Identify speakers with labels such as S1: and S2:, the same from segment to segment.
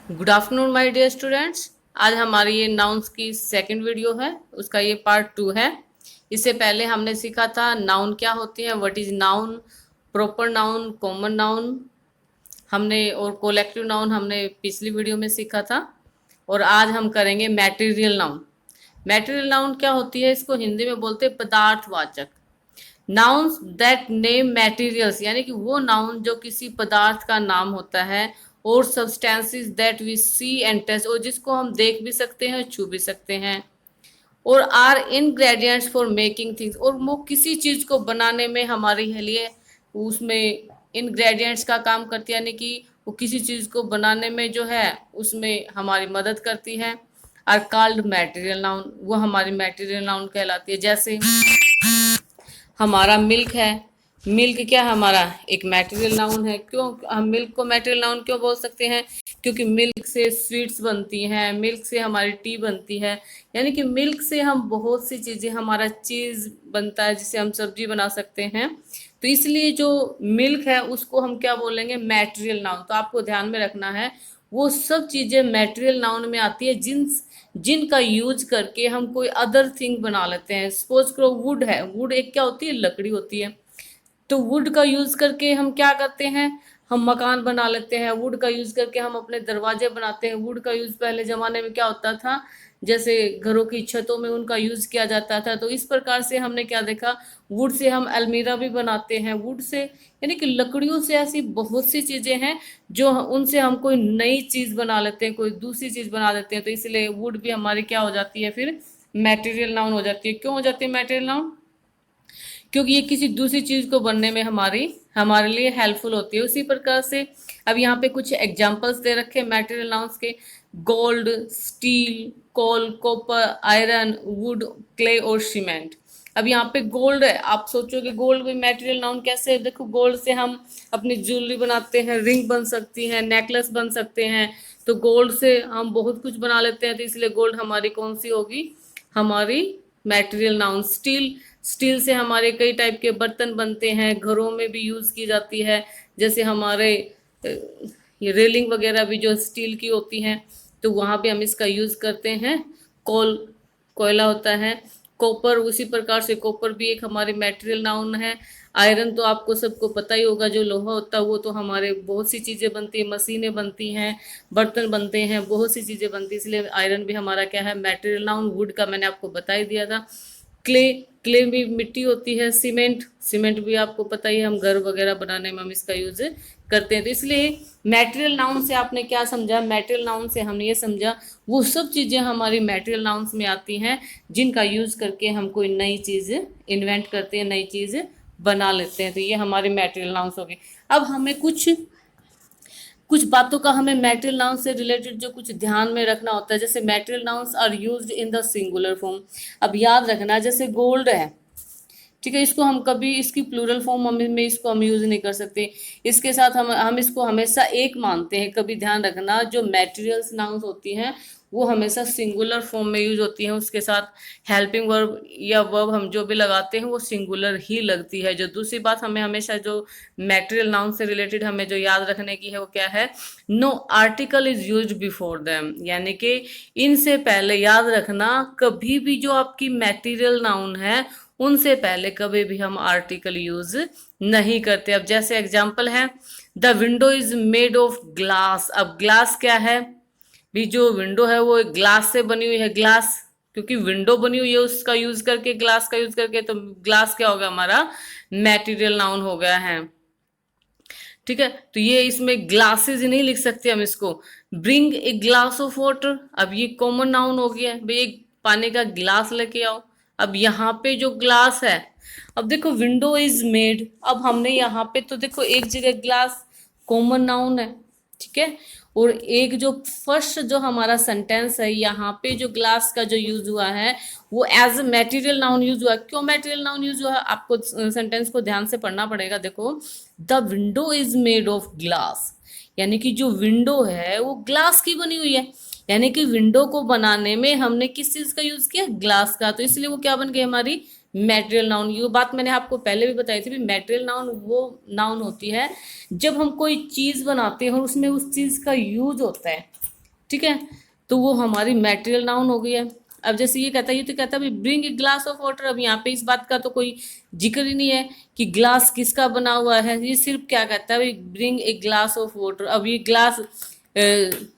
S1: Good afternoon my dear students. आज हमारी ये नाउन्स की सेकंड वीडियो है, उसका ये पार्ट 2 है। इससे पहले हमने सीखा था नाउन क्या होती है, what is noun, proper noun, common noun हमने, और कोलेक्टिव नाउन हमने पिछली वीडियो में सीखा था। और आज हम करेंगे मैटेरियल नाउन। मैटेरियल नाउन क्या होती है, इसको हिंदी में बोलते हैं पदार्थवाचक। नाउन्स दैट नेम मटेरियल्स, यानी कि वो नाउन जो किसी पदार्थ का नाम होता है, और substances that we see and taste, और जिसको हम देख भी सकते हैं, छू भी सकते हैं। और are ingredients for making things, और वो किसी चीज को बनाने में हमारे लिए उसमें इनग्रेडिएंट्स का काम करती है, यानी कि वो किसी चीज को बनाने में जो है उसमें हमारी मदद करती है। आर कॉल्ड मटेरियल नाउन, वो हमारी मटेरियल नाउन कहलाती है। जैसे हमारा मिल्क है, मिल्क क्या हमारा एक मटेरियल नाउन है। क्यों हम मिल्क को मटेरियल नाउन क्यों बोल सकते हैं? क्योंकि मिल्क से स्वीट्स बनती हैं, मिल्क से हमारी टी बनती है, यानी कि मिल्क से हम बहुत सी चीज़ें, हमारा चीज़ बनता है जिससे हम सब्जी बना सकते हैं। तो इसलिए जो मिल्क है उसको हम क्या बोलेंगे? Material noun. तो आपको ध्यान में रखना है, वो सब चीज़ें मटेरियल नाउन में आती है जिनका यूज करके हम कोई अदर थिंग बना लेते हैं। सपोज करो वुड है, वुड एक क्या होती है? लकड़ी होती है। तो वुड का यूज करके हम क्या करते हैं? हम मकान बना लेते हैं। वुड का यूज करके हम अपने दरवाजे बनाते हैं। वुड का यूज पहले जमाने में क्या होता था, जैसे घरों की छतों में उनका यूज किया जाता था। तो इस प्रकार से हमने क्या देखा, वुड से हम अलमीरा भी बनाते हैं। वुड से यानी कि लकड़ियों से ऐसी बहुत सी चीजें हैं जो उनसे हम कोई नई चीज बना लेते हैं, कोई दूसरी चीज बना देते हैं। तो इसलिए वुड भी हमारी क्या हो जाती है फिर? मटेरियल नाउन हो जाती है। क्यों हो जाती है मटेरियल नाउन? क्योंकि ये किसी दूसरी चीज को बनने में हमारे लिए हेल्पफुल होती है। उसी प्रकार से अब यहाँ पे कुछ एग्जांपल्स दे रखे हैं मटेरियल नाउन्स के। Gold, steel, coal, copper, iron, wood, clay और सीमेंट। अब यहाँ पे गोल्ड है, आप सोचोगे गोल्ड भी मटेरियल नाउन कैसे है? देखो गोल्ड से हम अपनी ज्वेलरी बनाते हैं, रिंग बन सकती है, नेकलेस बन सकते हैं। तो गोल्ड से हम बहुत कुछ बना लेते हैं। तो इसलिए गोल्ड हमारी कौन सी होगी? हमारी मटेरियल नाउन। स्टील, स्टील से हमारे कई टाइप के बर्तन बनते हैं, घरों में भी यूज की जाती है। जैसे हमारे ये रेलिंग वगैरह भी जो स्टील की होती हैं, तो वहाँ पे हम इसका यूज करते हैं। कोल, कोयला होता है। कॉपर, उसी प्रकार से कॉपर भी एक हमारे मटेरियल नाउन है। आयरन तो आपको सबको पता ही होगा, जो लोहा होता है वो तो हमारे बहुत सी चीज़ें बनती है, मशीनें बनती हैं, बर्तन बनते हैं, बहुत सी चीज़ें बनती हैं। इसलिए आयरन भी हमारा क्या है? Material noun. वुड का मैंने आपको बता ही दिया था। क्ले, क्ले भी मिट्टी होती है। सीमेंट, सीमेंट भी आपको पता ही है, हम घर वगैरह बनाने में हम इसका यूज करते हैं। तो इसलिए मटेरियल नाउन से आपने क्या समझा? मटेरियल नाउन से हमने ये समझा वो सब चीज़ें हमारी मटेरियल नाउन्स में आती हैं जिनका यूज करके हम कोई नई चीज़ इन्वेंट करते हैं, नई चीज़ बना लेते हैं। तो ये हमारी मटेरियल नाउन्स हो गई। अब हमें कुछ कुछ बातों का हमें मटेरियल नाउन से रिलेटेड जो कुछ ध्यान में रखना होता है। जैसे material nouns are used in the singular form. अब याद रखना, जैसे गोल्ड है, ठीक है, इसको हम कभी इसकी प्लूरल फॉर्म में इसको हम यूज नहीं कर सकते। इसके साथ हम इसको हमेशा एक मानते हैं। कभी ध्यान रखना, जो मटेरियल्स नाउन्स होती हैं वो हमेशा सिंगुलर फॉर्म में यूज होती हैं। उसके साथ हेल्पिंग वर्ब या वर्ब हम जो भी लगाते हैं वो सिंगुलर ही लगती है। जो दूसरी बात हमें हमेशा जो मटेरियल नाउन से रिलेटेड हमें जो याद रखने की है वो क्या है? No article is use before them, यानी कि इनसे पहले याद रखना, कभी भी जो आपकी मटेरियल नाउन है उनसे पहले कभी भी हम आर्टिकल यूज नहीं करते। अब जैसे एग्जांपल है, the window is made of glass. अब ग्लास क्या है? भी जो विंडो है वो एक ग्लास से बनी हुई है। ग्लास, क्योंकि विंडो बनी हुई है उसका यूज करके, ग्लास का यूज करके, तो ग्लास क्या होगा? हमारा मटेरियल नाउन हो गया है। ठीक है, तो ये इसमें ग्लासेस नहीं लिख सकते हम इसको। Bring a glass of water, अब ये कॉमन नाउन हो गया भाई, एक पानी का गिलास लेके आओ। अब यहाँ पे जो ग्लास है, अब देखो विंडो इज मेड, अब हमने यहाँ पे तो देखो एक जगह ग्लास कॉमन नाउन है, ठीक है। और एक जो फर्स्ट जो हमारा सेंटेंस है, यहाँ पे जो ग्लास का जो यूज हुआ है वो as a material noun use हुआ। क्यों मटेरियल नाउन यूज हुआ? आपको सेंटेंस को ध्यान से पढ़ना पड़ेगा। देखो, the window is made of glass, यानी कि जो विंडो है वो ग्लास की बनी हुई है। यानी कि विंडो को बनाने में हमने किस चीज का यूज किया? ग्लास का। तो इसलिए वो क्या बन गई? हमारी मटेरियल नाउन। ये बात मैंने आपको पहले भी बताई थी, मटेरियल नाउन वो नाउन होती है जब हम कोई चीज बनाते हैं और उसमें उस चीज का यूज होता है। ठीक है, तो वो हमारी मैटेरियल नाउन हो गई है। अब जैसे ये कहता है, ये तो कहता है भाई bring a glass of water. अब यहाँ पे इस बात का तो कोई जिक्र ही नहीं है कि ग्लास किसका बना हुआ है, ये सिर्फ क्या कहता है भाई bring a glass of water. अब ये ग्लास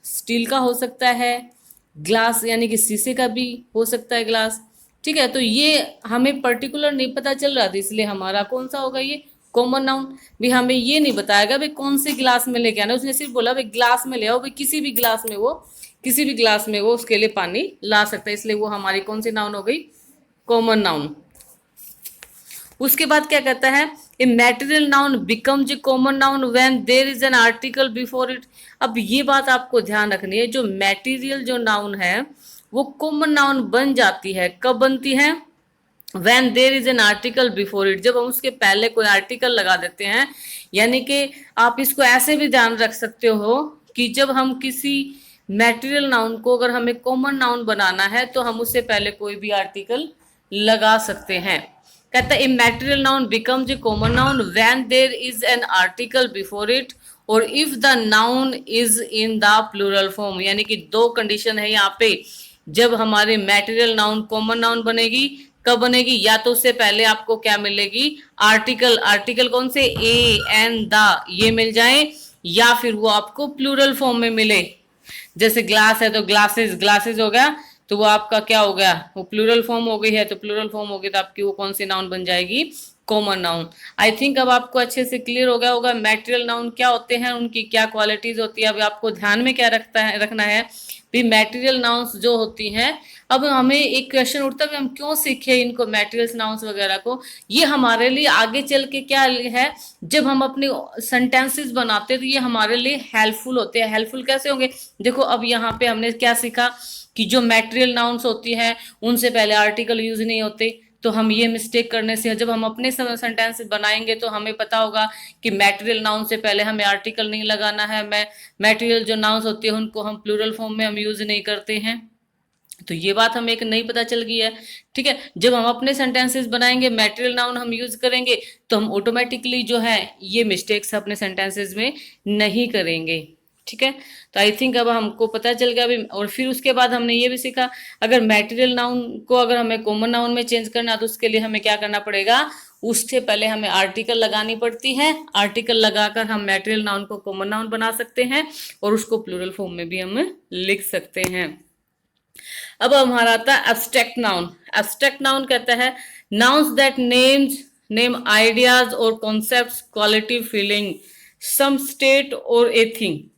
S1: स्टील का हो सकता है, ग्लास यानी कि शीशे का भी हो सकता है ग्लास। ठीक है, तो ये हमें पर्टिकुलर नहीं पता चल रहा था, इसलिए हमारा कौन सा होगा ये कॉमन नाउन। भी हमें ये नहीं बताएगा भाई कौन से ग्लास में लेके आना, उसने सिर्फ बोला भाई ग्लास में ले आओ, भाई किसी भी ग्लास में वो किसी भी ग्लास में वो उसके लिए पानी ला सकता है, इसलिए वो हमारी कौन सी नाउन हो गई कॉमन नाउन। उसके बाद क्या कहता है, a material noun becomes a common noun when there is an article before it. अब ये बात आपको ध्यान रखनी है, जो मैटेरियल जो नाउन है वो कॉमन नाउन बन जाती है, कब बनती है, when there is an article before it, जब हम उसके पहले कोई आर्टिकल लगा देते हैं। यानी कि आप इसको ऐसे भी ध्यान रख सकते हो कि जब हम किसी मैटेरियल नाउन को अगर हमें कॉमन नाउन बनाना है तो हम उससे पहले कोई भी आर्टिकल लगा सकते हैं। कहता है a material noun becomes a common noun when there is an article before it और if the noun is in the plural form. यानी कि दो कंडीशन है यहाँ पे, जब हमारे मैटेरियल नाउन कॉमन नाउन बनेगी, कब बनेगी, या तो उससे पहले आपको क्या मिलेगी आर्टिकल, आर्टिकल कौन से ए एन द ये मिल जाए, या फिर वो आपको प्लूरल फॉर्म में मिले। जैसे ग्लास है तो ग्लासेस, ग्लासेस हो गया तो वो आपका क्या हो गया, वो प्लूरल फॉर्म हो गई है, तो प्लूरल फॉर्म हो गई तो आपकी वो कौन सी नाउन बन जाएगी कॉमन नाउन। आई थिंक अब आपको अच्छे से क्लियर हो गया होगा मैटेरियल नाउन क्या होते हैं, उनकी क्या क्वालिटीज होती है। अब आपको ध्यान में क्या रखना है भी मैटेरियल नाउन्स जो होती हैं। अब हमें एक क्वेश्चन उठता है हम क्यों सीखे इनको मैटेरियल नाउन्स वगैरह को, ये हमारे लिए आगे चल के क्या है, जब हम अपने सेंटेंसेस बनाते हैं तो ये हमारे लिए हेल्पफुल होते हैं। हेल्पफुल कैसे होंगे, देखो अब यहाँ पे हमने क्या सीखा कि जो मैटेरियल नाउन्स होती हैं उनसे पहले आर्टिकल यूज नहीं होते, तो हम ये मिस्टेक करने से जब हम अपने सेंटेंस बनाएंगे तो हमें पता होगा कि मैटेरियल नाउन से पहले हमें आर्टिकल नहीं लगाना है। मैटेरियल जो नाउन्स होती है उनको हम प्लूरल फॉर्म में हम यूज नहीं करते हैं, तो ये बात हमें एक नई पता चल गई है। ठीक है, जब हम अपने सेंटेंसेस बनाएंगे मैटेरियल नाउन हम यूज करेंगे तो हम ऑटोमेटिकली जो है ये मिस्टेक्स अपने सेंटेंसेस में नहीं करेंगे। ठीक है, तो आई थिंक अब हमको पता चल गया अभी। और फिर उसके बाद हमने ये भी सीखा अगर मैटेरियल नाउन को अगर हमें कॉमन नाउन में चेंज करना तो उसके लिए हमें क्या करना पड़ेगा, उससे पहले हमें आर्टिकल लगानी पड़ती है। आर्टिकल लगाकर हम मैटेरियल नाउन को कॉमन नाउन बना सकते हैं और उसको प्लूरल फॉर्म में भी हम लिख सकते हैं। अब हमारा आता है एब्स्ट्रैक्ट नाउन। एब्स्ट्रैक्ट नाउन कहता है नाउन्स दैट नेम आइडियाज और concepts, quality, feeling, some state और a thing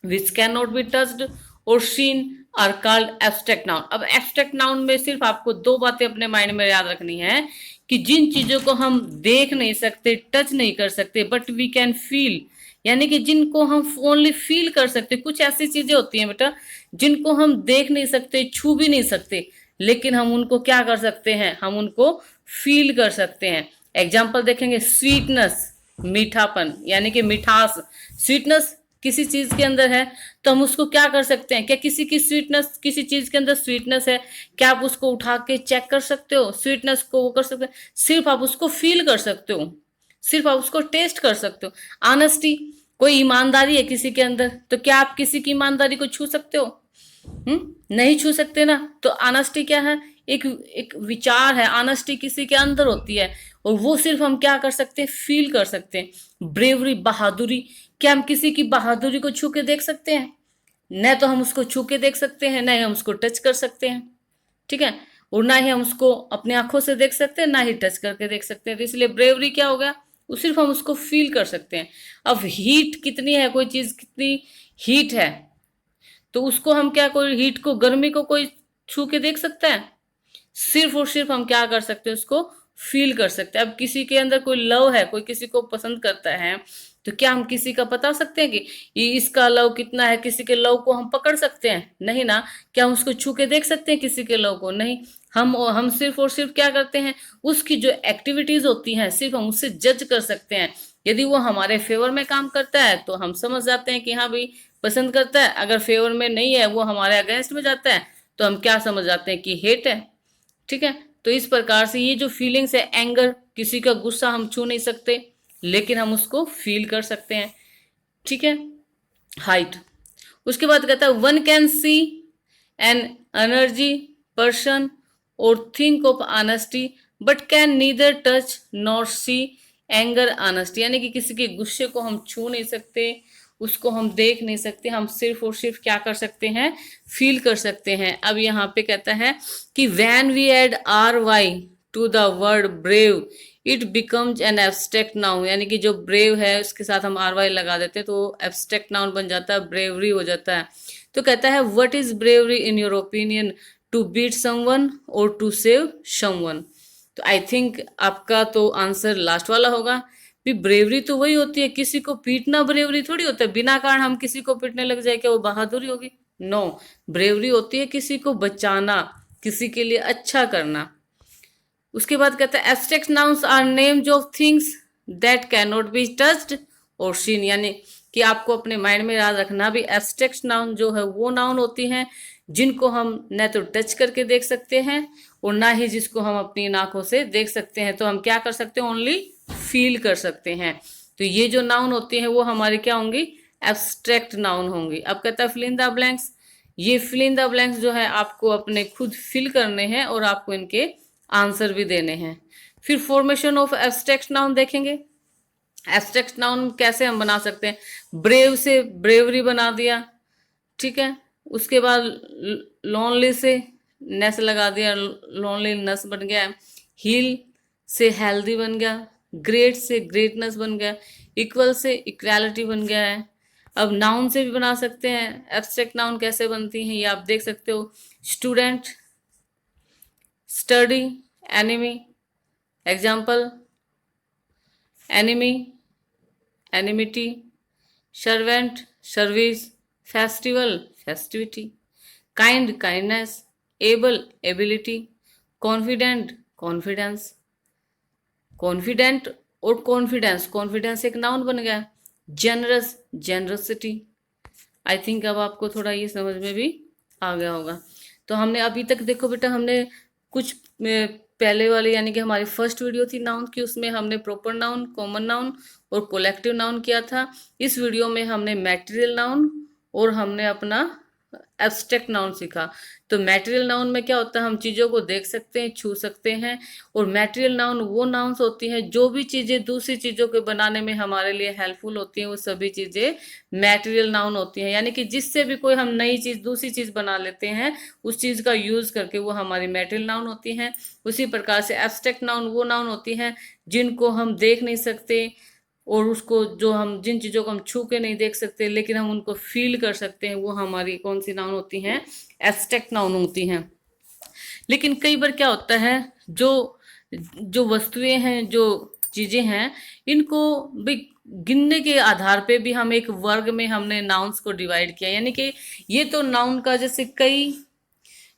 S1: which cannot be touched or seen are called abstract noun। अब abstract noun में सिर्फ आपको दो बातें अपने माइंड में याद रखनी है कि जिन चीजों को हम देख नहीं सकते, टच नहीं कर सकते, बट वी कैन फील, यानी कि जिनको हम ओनली फील कर सकते। कुछ ऐसी चीजें होती हैं बेटा जिनको हम देख नहीं सकते, छू भी नहीं सकते, लेकिन हम उनको क्या कर सकते हैं, हम उनको फील कर सकते हैं। एग्जाम्पल देखेंगे, स्वीटनेस मीठापन यानी कि मिठास, स्वीटनेस किसी चीज के अंदर है तो हम उसको क्या कर सकते हैं, क्या किसी की स्वीटनेस, किसी चीज के अंदर स्वीटनेस है, क्या आप उसको उठा के चेक कर सकते हो, स्वीटनेस को वो कर सकते हैं, सिर्फ आप उसको फील कर सकते हो, सिर्फ आप उसको टेस्ट कर सकते हो। ऑनेस्टी, कोई ईमानदारी है किसी के अंदर तो क्या आप किसी की ईमानदारी को छू सकते हो, नहीं छू सकते ना। तो ऑनेस्टी क्या है, एक विचार है, ऑनेस्टी किसी के अंदर होती है और वो सिर्फ हम क्या कर सकते हैं, फील कर सकते हैं। ब्रेवरी, बहादुरी, क्या हम किसी की बहादुरी को छू के देख सकते हैं, न तो हम उसको छू के देख सकते हैं, ना ही हम उसको टच कर सकते हैं। ठीक है, और ना ही हम उसको अपने आंखों से देख सकते हैं, ना ही टच करके देख सकते हैं। तो इसलिए ब्रेवरी क्या हो गया, वो सिर्फ हम उसको फील कर सकते हैं। अब हीट कितनी है, कोई चीज कितनी हीट है तो उसको हम क्या, कोई हीट को, गर्मी को कोई छू के देख सकता है, सिर्फ और सिर्फ हम क्या कर सकते हैं, उसको फील कर सकते हैं। अब किसी के अंदर कोई लव है, कोई किसी को पसंद करता है तो क्या हम किसी का बता सकते हैं कि इसका लव कितना है, किसी के लव को हम पकड़ सकते हैं, नहीं ना। क्या हम उसको छू के देख सकते हैं किसी के लव को, नहीं। हम सिर्फ और सिर्फ क्या करते हैं, उसकी जो एक्टिविटीज होती हैं सिर्फ हम उससे जज कर सकते हैं। यदि वो हमारे फेवर में काम करता है तो हम समझ जाते हैं कि हाँ भाई पसंद करता है, अगर फेवर में नहीं है, वो हमारे अगेंस्ट में जाता है तो हम क्या समझ जाते हैं कि हेट है। ठीक है, तो इस प्रकार से ये जो फीलिंग्स है, एंगर, किसी का गुस्सा हम छू नहीं सकते लेकिन हम उसको फील कर सकते हैं। ठीक है, हाइट, उसके बाद कहता है one can see an energy person और think of honesty but can neither touch nor see anger honesty, यानी कि किसी के गुस्से को हम छू नहीं सकते, उसको हम देख नहीं सकते, हम सिर्फ और सिर्फ क्या कर सकते हैं, फील कर सकते हैं। अब यहाँ पे कहता है कि when we add R Y to the word brave it becomes an abstract noun, यानी कि जो ब्रेव है उसके साथ हम आर वाई लगा देते हैं तो एब्स्ट्रैक्ट नाउन बन जाता है, ब्रेवरी हो जाता है। तो कहता है what is bravery in your opinion, to beat someone और टू सेव समवन। तो आई थिंक आपका तो आंसर लास्ट वाला होगा। भी ब्रेवरी तो वही होती है, किसी को पीटना ब्रेवरी थोड़ी होता है, बिना कारण हम किसी को पीटने लग जाए क्या वो बहादुरी होगी? नो, ब्रेवरी होती है किसी को बचाना, किसी के लिए अच्छा करना। उसके बाद कहता है abstract nouns are names of things that can not be touched और सीन, यानी कि आपको अपने माइंड में याद रखना भी एब्स्ट्रैक्ट नाउन जो है वो नाउन होती हैं जिनको हम न तो टच करके देख सकते हैं और ना ही जिसको हम अपनी आंखों से देख सकते हैं। तो हम क्या कर सकते हैं, ओनली फील कर सकते हैं। तो ये जो नाउन होती हैं वो हमारी क्या होंगी, एब्स्ट्रैक्ट नाउन होंगी। अब कहता है फिल इन द ब्लैंक्स, ये फिल इन द ब्लैंक्स जो है आपको अपने खुद फिल करने हैं और आपको इनके आंसर भी देने हैं। फिर फॉर्मेशन ऑफ एब्स्ट्रैक्ट नाउन देखेंगे। एब्स्ट्रैक्ट नाउन कैसे हम बना सकते हैं, ब्रेव से ब्रेवरी बना दिया, ठीक है। उसके बाद लोनली से नेस लगा दिया, लोनलीनेस बन गया। हील से हेल्दी बन गया, ग्रेट से ग्रेटनेस बन गया, इक्वल से इक्वालिटी बन गया है। अब नाउन से भी बना सकते हैं, एब्स्ट्रैक्ट नाउन कैसे बनती हैं ये आप देख सकते हो। Student, study, enemy, example enemy, enmity, servant, service, festival, festivity, kind, kindness, able, ability, confident, confidence, confident और कॉन्फिडेंस, कॉन्फिडेंस एक नाउन बन गया। Generous, generosity. आई थिंक अब आपको थोड़ा ये समझ में भी आ गया होगा। तो हमने अभी तक देखो बेटा, हमने कुछ पहले वाले यानी कि हमारी फर्स्ट वीडियो थी नाउन की, उसमें हमने प्रॉपर नाउन, कॉमन नाउन और कोलेक्टिव नाउन किया था। इस वीडियो में हमने मैटेरियल नाउन और हमने अपना एब्स्ट्रैक्ट नाउन सीखा। तो मैटेरियल नाउन में क्या होता है, हम चीज़ों को देख सकते हैं, छू सकते हैं। और मैटेरियल नाउन वो नाउन्स होती हैं जो भी चीज़ें दूसरी चीज़ों के बनाने में हमारे लिए हेल्पफुल होती हैं, वो सभी चीज़ें मैटेरियल नाउन होती हैं। यानी कि जिससे भी कोई हम नई चीज़, दूसरी चीज़ बना लेते हैं, उस चीज़ का यूज़ करके वो हमारी मैटेरियल नाउन होती हैं। उसी प्रकार से एब्स्ट्रैक्ट नाउन वो नाउन होती हैं जिनको हम देख नहीं सकते और उसको जो हम जिन चीज़ों को हम छू के नहीं देख सकते लेकिन हम उनको फील कर सकते हैं, वो हमारी कौन सी नाउन होती हैं, एब्स्ट्रैक्ट नाउन होती हैं। लेकिन कई बार क्या होता है, जो वस्तुएं हैं, जो चीज़ें हैं, इनको भी गिनने के आधार पे भी हम एक वर्ग में हमने नाउन्स को डिवाइड किया। यानी कि ये तो नाउन का जैसे कई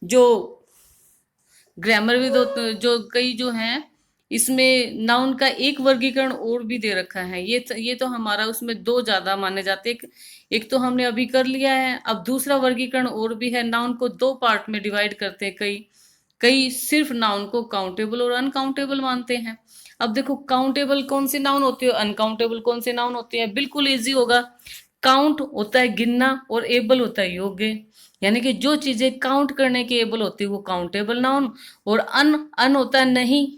S1: जो ग्रामरविद जो कई जो हैं, इसमें नाउन का एक वर्गीकरण और भी दे रखा है। ये तो हमारा उसमें दो ज़्यादा माने जाते हैं। एक तो हमने अभी कर लिया है, अब दूसरा वर्गीकरण और भी है। नाउन को दो पार्ट में डिवाइड करते हैं कई सिर्फ नाउन को काउंटेबल और अनकाउंटेबल मानते हैं। अब देखो, काउंटेबल कौन सी नाउन होती है, अनकाउंटेबल कौन सी नाउन होती है, बिल्कुल इजी होगा। काउंट होता है गिनना और एबल होता है योग्य, यानी कि जो चीजें काउंट करने के एबल होती है वो काउंटेबल नाउन, और अन होता है नहीं,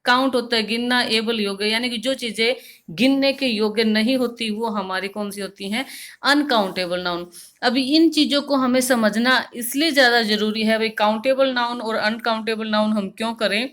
S1: काउंट होता है गिनना, एबल योग्य, यानी कि जो चीजें गिनने के योग्य नहीं होती वो हमारी कौन सी होती हैं, अनकाउंटेबल नाउन। अभी इन चीजों को हमें समझना इसलिए ज्यादा जरूरी है भाई, काउंटेबल नाउन और अनकाउंटेबल नाउन हम क्यों करें,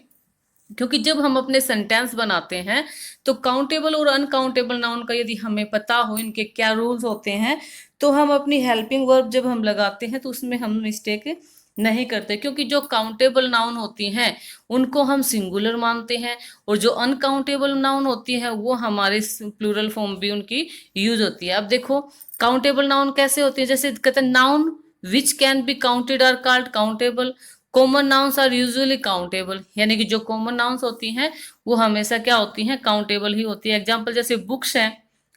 S1: क्योंकि जब हम अपने सेंटेंस बनाते हैं तो काउंटेबल और अनकाउंटेबल नाउन का यदि हमें पता हो इनके क्या रूल्स होते हैं, तो हम अपनी हेल्पिंग वर्ब जब हम लगाते हैं तो उसमें हम मिस्टेक नहीं करते। क्योंकि जो काउंटेबल नाउन होती हैं उनको हम सिंगुलर मानते हैं, और जो अनकाउंटेबल नाउन होती है वो हमारे प्लूरल फॉर्म भी उनकी यूज होती है। अब देखो, काउंटेबल नाउन कैसे होती है, जैसे कहते हैं noun which can be counted are called countable, common nouns are usually countable, यानी कि जो कॉमन नाउन्स होती हैं वो हमेशा क्या होती हैं, काउंटेबल ही होती है। एग्जाम्पल जैसे बुक्स हैं,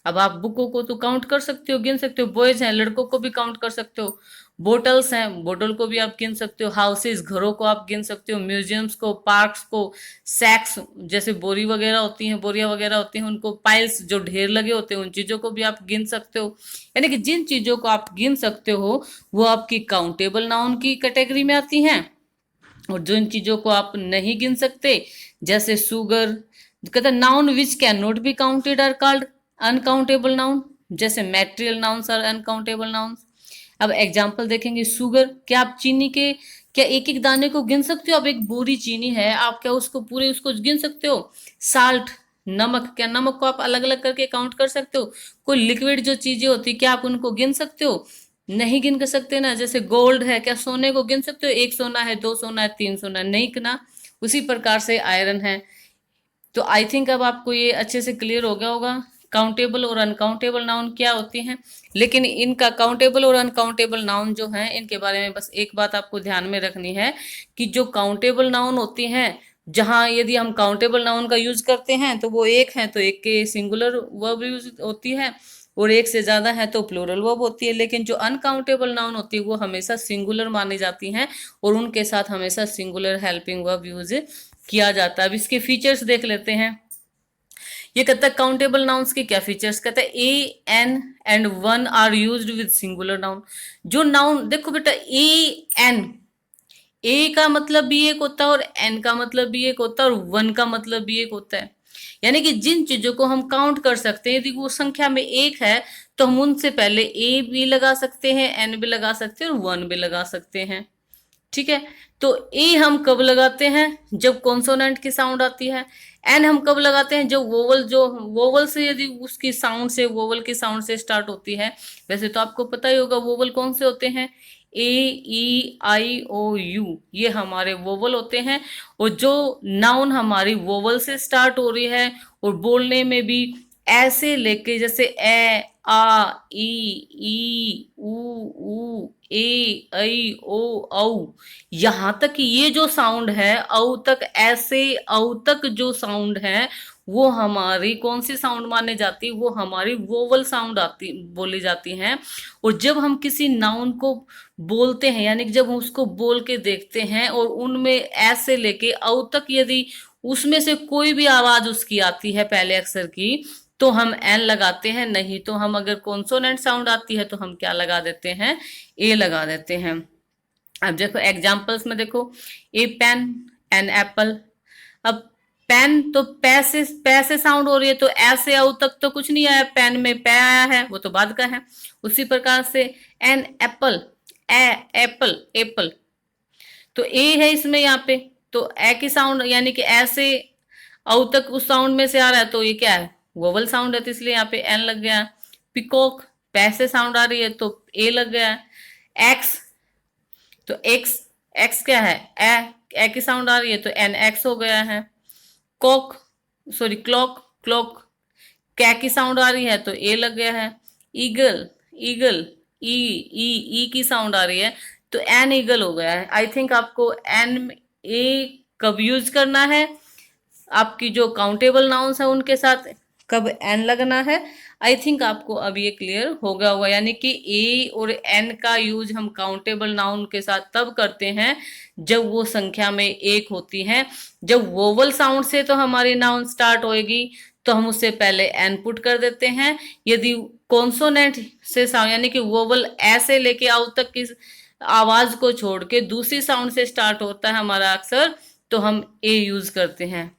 S1: अब आप बुकों को तो काउंट कर सकते हो, गिन सकते हो। बॉयज हैं, लड़कों को भी काउंट कर सकते हो। बोटल्स हैं, बोतल को भी आप गिन सकते हो। हाउसेस, घरों को आप गिन सकते हो। म्यूजियम्स को, पार्क्स को, सैक्स जैसे बोरी वगैरह होती हैं, बोरियां वगैरह होती हैं, उनको, पाइल्स जो ढेर लगे होते हैं, उन चीजों को भी आप गिन सकते हो। यानी कि जिन चीजों को आप गिन सकते हो वो आपकी काउंटेबल नाउन की कैटेगरी में आती हैं। और जिन चीजों को आप नहीं गिन सकते, जैसे सुगर, कहते noun which can not be counted are called uncountable noun. जैसे material nouns are uncountable nouns. अब एग्जांपल देखेंगे। शुगर, क्या आप चीनी के, क्या एक एक दाने को गिन सकते हो? अब एक बोरी चीनी है, आप क्या उसको पूरे उसको गिन सकते हो? साल्ट, नमक, क्या नमक को आप अलग अलग करके काउंट कर सकते हो? कोई लिक्विड जो चीजें होती क्या आप उनको गिन सकते हो? नहीं गिन कर सकते ना। जैसे गोल्ड है, क्या सोने को गिन सकते हो? एक सोना है, दो सोना है, तीन सोना है, नहीं ना। उसी प्रकार से आयरन है। तो आई थिंक अब आपको ये अच्छे से क्लियर हो गया होगा काउंटेबल और अनकाउंटेबल नाउन क्या होती हैं। लेकिन इनका काउंटेबल और अनकाउंटेबल नाउन जो हैं, इनके बारे में बस एक बात आपको ध्यान में रखनी है कि जो काउंटेबल नाउन होती हैं, जहां यदि हम काउंटेबल नाउन का यूज करते हैं तो वो एक है तो एक के सिंगुलर वर्ब यूज होती है, और एक से ज्यादा है तो प्लूरल वर्ब होती है। लेकिन जो अनकाउंटेबल नाउन होती है वो हमेशा सिंगुलर मानी जाती हैं, और उनके साथ हमेशा सिंगुलर हेल्पिंग वर्ब यूज किया जाता है। अब इसके फीचर्स देख लेते हैं। ये कहता है काउंटेबल नाउन्स के क्या फीचर्स, कहता है a an and one are used with singular noun. जो नाउन, देखो बेटा, ए एन, ए का मतलब भी एक होता है और एन का मतलब भी एक होता है और वन का मतलब भी एक होता है। यानी कि जिन चीजों को हम काउंट कर सकते हैं, यदि वो संख्या में एक है तो हम उनसे पहले ए भी लगा सकते हैं, एन भी लगा सकते हैं और वन भी लगा सकते हैं। ठीक है। तो ए हम कब लगाते हैं? जब कॉन्सोनेंट की साउंड आती है। एन हम कब लगाते हैं? जब वोवल, जो वोवल से, यदि उसकी साउंड से, वोवल की साउंड से स्टार्ट होती है। वैसे तो आपको पता ही होगा वोवल कौन से होते हैं। ए, ई, आई, ओ, यू, ये हमारे वोवल होते हैं। और जो नाउन हमारी वोवल से स्टार्ट हो रही है और बोलने में भी ऐसे लेके, जैसे ए, आ, ई, ऊ, ए, ऐ, ओ, औ, यहां तक कि ये जो साउंड है औ तक, ऐसे औ तक जो साउंड है वो हमारी कौन सी साउंड माने जाती है? वो हमारी वोवल साउंड आती, बोली जाती हैं। और जब हम किसी नाउन को बोलते हैं, यानी कि जब हम उसको बोल के देखते हैं और उनमें ऐसे लेके औ तक यदि उसमें से कोई भी आवाज उसकी आती है पहले अक्षर की, तो हम एन लगाते हैं। नहीं तो हम, अगर कॉन्सोनेंट साउंड आती है तो हम क्या लगा देते हैं? ए लगा देते हैं। अब देखो एग्जांपल्स में देखो, ए पेन, एन एप्पल। अब पेन तो पै से साउंड हो रही है, तो ऐसे आओ तक तो कुछ नहीं आया, पेन में पै आया है, वो तो बाद का है। उसी प्रकार से an apple, A Apple, Apple, तो ए है इसमें यहाँ पे, तो ए की साउंड, यानी कि ऐसे औ तक उस साउंड में से आ रहा है, तो ये क्या है? वोवल साउंड है, तो इसलिए यहाँ पे एन लग गया। पिकॉक, पैसे साउंड आ रही है तो ए लग गया। एक्स, तो एक्स, एक्स क्या है? ए की साउंड आ रही है तो एन एक्स हो गया है। कॉक, सॉरी क्लॉक, क्लॉक, कै की साउंड आ रही है तो ए लग गया है। ईगल, ईगल, ई की साउंड आ रही है तो एन ईगल हो गया है। आई थिंक आपको एन ए कब यूज करना है, आपकी जो काउंटेबल नाउन्स है उनके साथ कब एन लगना है, आई थिंक आपको अब ये क्लियर हो गया होगा। यानी कि ए और एन का यूज हम काउंटेबल नाउन के साथ तब करते हैं जब वो संख्या में एक होती हैं। जब वोवल साउंड से तो हमारी नाउन स्टार्ट होएगी तो हम उससे पहले एन पुट कर देते हैं। यदि कॉन्सोनेंट से साउंड, यानी कि वोवल ऐसे लेके आओ तक की आवाज को छोड़ के दूसरी साउंड से स्टार्ट होता है हमारा अक्षर, तो हम ए यूज करते हैं।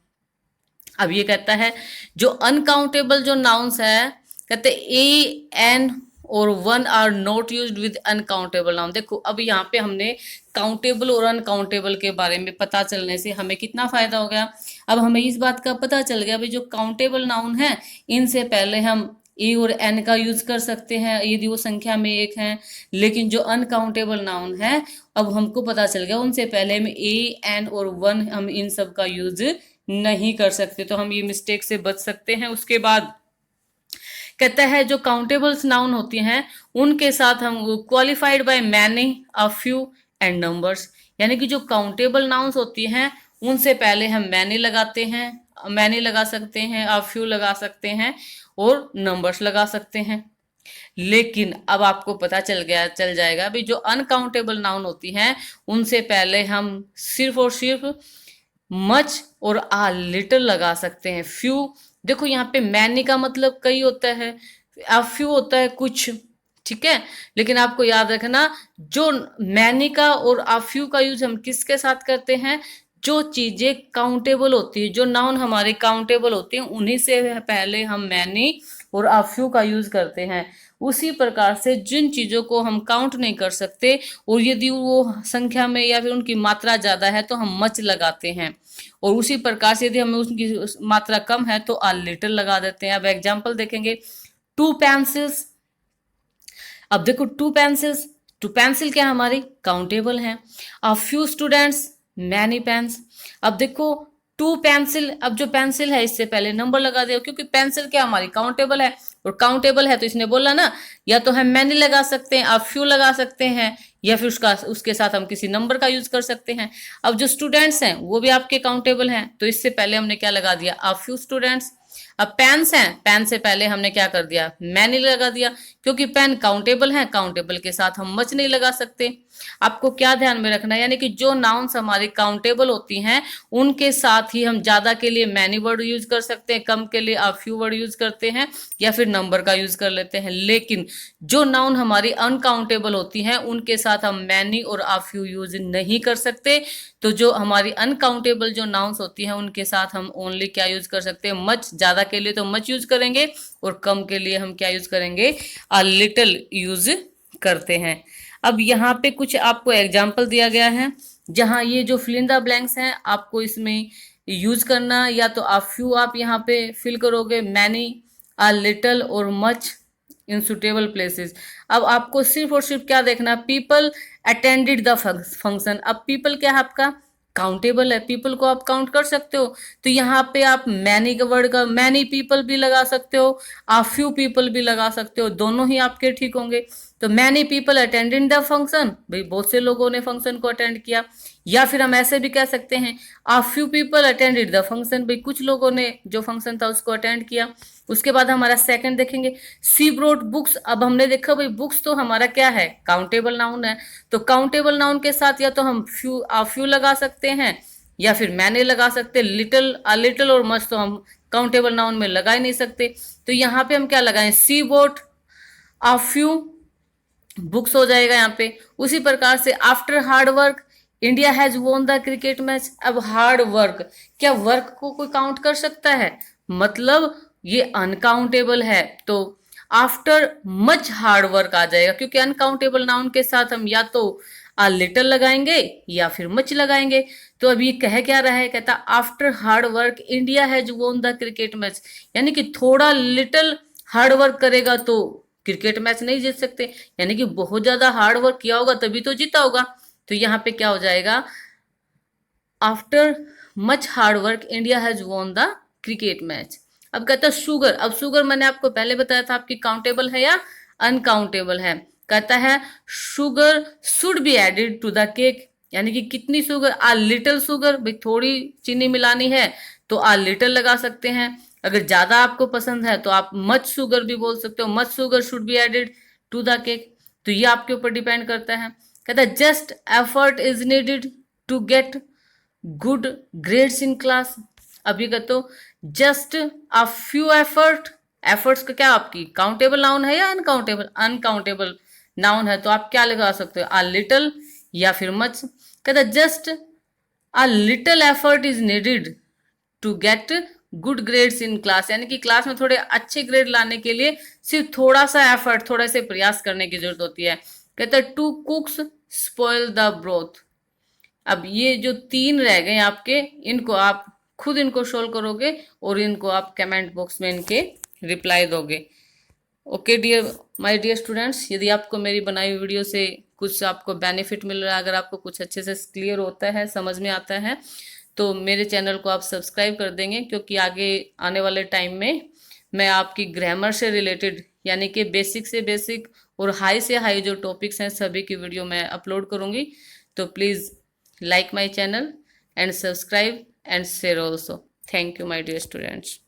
S1: अब ये कहता है जो अनकाउंटेबल जो नाउन्स है, कहते ए, एन और one are not used with uncountable noun. देखो अब यहाँ पे हमने काउंटेबल और अनकाउंटेबल के बारे में पता चलने से हमें कितना फायदा हो गया। अब हमें इस बात का पता चल गया भाई, जो काउंटेबल नाउन है इनसे पहले हम ए और एन का यूज कर सकते हैं यदि वो संख्या में एक है। लेकिन जो अनकाउंटेबल नाउन है, अब हमको पता चल गया उनसे पहले हम ए, एन और वन, हम इन सब का यूज नहीं कर सकते, तो हम ये मिस्टेक से बच सकते हैं। उसके बाद कहता है जो काउंटेबल्स नाउन होती हैं उनके साथ हम qualified by many, a few and numbers. यानी कि जो काउंटेबल नाउन्स होती हैं उनसे पहले हम मैनी लगाते हैं, मैनी लगा सकते हैं, अ फ्यू लगा सकते हैं और नंबर्स लगा सकते हैं। लेकिन अब आपको पता चल जाएगा भी जो अनकाउंटेबल नाउन होती हैं उनसे पहले हम सिर्फ और सिर्फ मच और आ लिटिल लगा सकते हैं। फ्यू, देखो यहाँ पे मैनी का मतलब कई होता है, आ फ्यू होता है कुछ, ठीक है। लेकिन आपको याद रखना जो मैनी का और आ फ्यू का यूज हम किसके साथ करते हैं, जो चीजें काउंटेबल होती है, जो नाउन हमारे काउंटेबल होते हैं उन्हीं से पहले हम मैनी और आ फ्यू का यूज करते हैं। उसी प्रकार से जिन चीजों को हम काउंट नहीं कर सकते और यदि वो संख्या में या फिर उनकी मात्रा ज्यादा है तो हम मच लगाते हैं, और उसी प्रकार से यदि हमें उनकी मात्रा कम है तो आ लिटिल लगा देते हैं। अब एग्जाम्पल देखेंगे, टू पेंसिल्स। अब देखो टू पेंसिल क्या हमारी काउंटेबल है। A few students, many pens. अब देखो टू पेंसिल, अब जो पेंसिल है इससे पहले नंबर लगा दिया क्योंकि पेंसिल क्या हमारी काउंटेबल है, और काउंटेबल है तो इसने बोला ना, या तो हम मैनी लगा सकते हैं, आप फ्यू लगा सकते हैं, या फिर उसके साथ हम किसी नंबर का यूज कर सकते हैं। अब जो स्टूडेंट्स हैं वो भी आपके काउंटेबल हैं तो इससे पहले हमने क्या लगा दिया, आ फ्यू स्टूडेंट्स। अब पेन्स हैं, पेन से पहले हमने क्या कर दिया, मैनी लगा दिया क्योंकि पेन काउंटेबल है, काउंटेबल के साथ हम मच नहीं लगा सकते। आपको क्या ध्यान में रखना है, यानी कि जो नाउन्स हमारी काउंटेबल होती हैं उनके साथ ही हम ज्यादा के लिए मैनी वर्ड यूज कर सकते हैं, कम के लिए आ फ्यू वर्ड यूज करते हैं या फिर नंबर का यूज कर लेते हैं। लेकिन जो नाउन हमारी अनकाउंटेबल होती हैं उनके साथ हम मैनी और आ फ्यू यूज नहीं कर सकते। तो जो हमारी अनकाउंटेबल जो नाउन्स होती हैं उनके साथ हम ओनली क्या यूज कर सकते हैं, मच। ज्यादा के लिए तो मच यूज करेंगे और कम के लिए हम क्या यूज करेंगे, अ लिटिल यूज करते हैं। अब यहाँ पे कुछ आपको एग्जाम्पल दिया गया है जहाँ ये जो फिल इन द ब्लैंक्स हैं आपको इसमें यूज करना, या तो आप फ्यू आप यहाँ पे फिल करोगे, मैनी, अ लिटिल और मच इन सुटेबल प्लेसेस। अब आपको सिर्फ और सिर्फ क्या देखना, पीपल अटेंडेड द फंक्शन। अब पीपल क्या है आपका काउंटेबल है, पीपल को आप काउंट कर सकते हो, तो यहाँ पे आप मैनी का वर्ड का मैनी पीपल भी लगा सकते हो, आ फ्यू पीपल भी लगा सकते हो, दोनों ही आपके ठीक होंगे। तो many people attended the function, भाई बहुत से लोगों ने फंक्शन को अटेंड किया। या फिर हम ऐसे भी कह सकते हैं, आ few people attended the function, भाई कुछ लोगों ने जो फंक्शन था उसको अटेंड किया। उसके बाद हमारा सेकंड देखेंगे, सी ब्रोट बुक्स। अब हमने देखा भाई बुक्स तो हमारा क्या है, काउंटेबल नाउन है, तो काउंटेबल नाउन के साथ या तो हम फ्यू आ फ्यू लगा सकते हैं या फिर मैंने लगा सकते। लिटिल, आ लिटिल और मच तो हम काउंटेबल नाउन में लगा ही नहीं सकते, तो यहाँ पे हम क्या लगाएं, सी बोट आ फ्यू बुक्स हो जाएगा यहाँ पे। उसी प्रकार से after hard work India has won the cricket match. अब हार्ड वर्क, क्या वर्क को कोई काउंट कर सकता है, मतलब ये अनकाउंटेबल है, तो आफ्टर मच हार्ड वर्क आ जाएगा क्योंकि अनकाउंटेबल नाउन के साथ हम या तो आ लिटिल लगाएंगे या फिर मच लगाएंगे। तो अब ये कह क्या रहा है, कहता after hard work India has won the cricket match, यानी कि थोड़ा लिटिल हार्ड वर्क करेगा तो क्रिकेट मैच नहीं जीत सकते, यानी कि बहुत ज्यादा हार्ड वर्क किया होगा तभी तो जीता होगा। तो यहाँ पे क्या हो जाएगा, after much hard work India has won the cricket match. अब कहता है शुगर। अब शुगर मैंने आपको पहले बताया था आपकी काउंटेबल है या अनकाउंटेबल है। कहता है sugar should be added to the cake, यानी कि कितनी शुगर, आ लिटिल शुगर, भाई थोड़ी चीनी मिलानी है तो आ लिटिल लगा सकते हैं। अगर ज्यादा आपको पसंद है तो आप मच शुगर भी बोल सकते हो, much sugar should be added to the cake. तो ये आपके ऊपर डिपेंड करता है। कहता है just effort is needed to get good grades in class. अभी कहते हो just a few effort, efforts का क्या आपकी काउंटेबल नाउन है या अनकाउंटेबल, अनकाउंटेबल नाउन है तो आप क्या लगा सकते हो, आ लिटिल या फिर मच। कहता है just a little effort is needed to get good grades in class, यानी कि क्लास में थोड़े अच्छे ग्रेड लाने के लिए सिर्फ थोड़ा सा एफर्ट, थोड़ा से प्रयास करने की जरूरत होती है। कहता है two cooks spoil the broth. अब ये जो तीन रह गए आपके, इनको आप खुद इनको सोल्व करोगे और इनको आप कमेंट बॉक्स में इनके रिप्लाई दोगे। Okay dear my dear students, यदि आपको मेरी बनाई हुई वीडियो से कुछ आपको बेनिफिट मिल रहा है, अगर आपको कुछ अच्छे से क्लियर होता है, समझ में आता है, तो मेरे चैनल को आप सब्सक्राइब कर देंगे क्योंकि आगे आने वाले टाइम में मैं आपकी ग्रामर से रिलेटेड यानी कि बेसिक से बेसिक और हाई से हाई जो टॉपिक्स हैं सभी की वीडियो मैं अपलोड करूँगी। तो please like my channel and subscribe and share also. Thank you my dear students.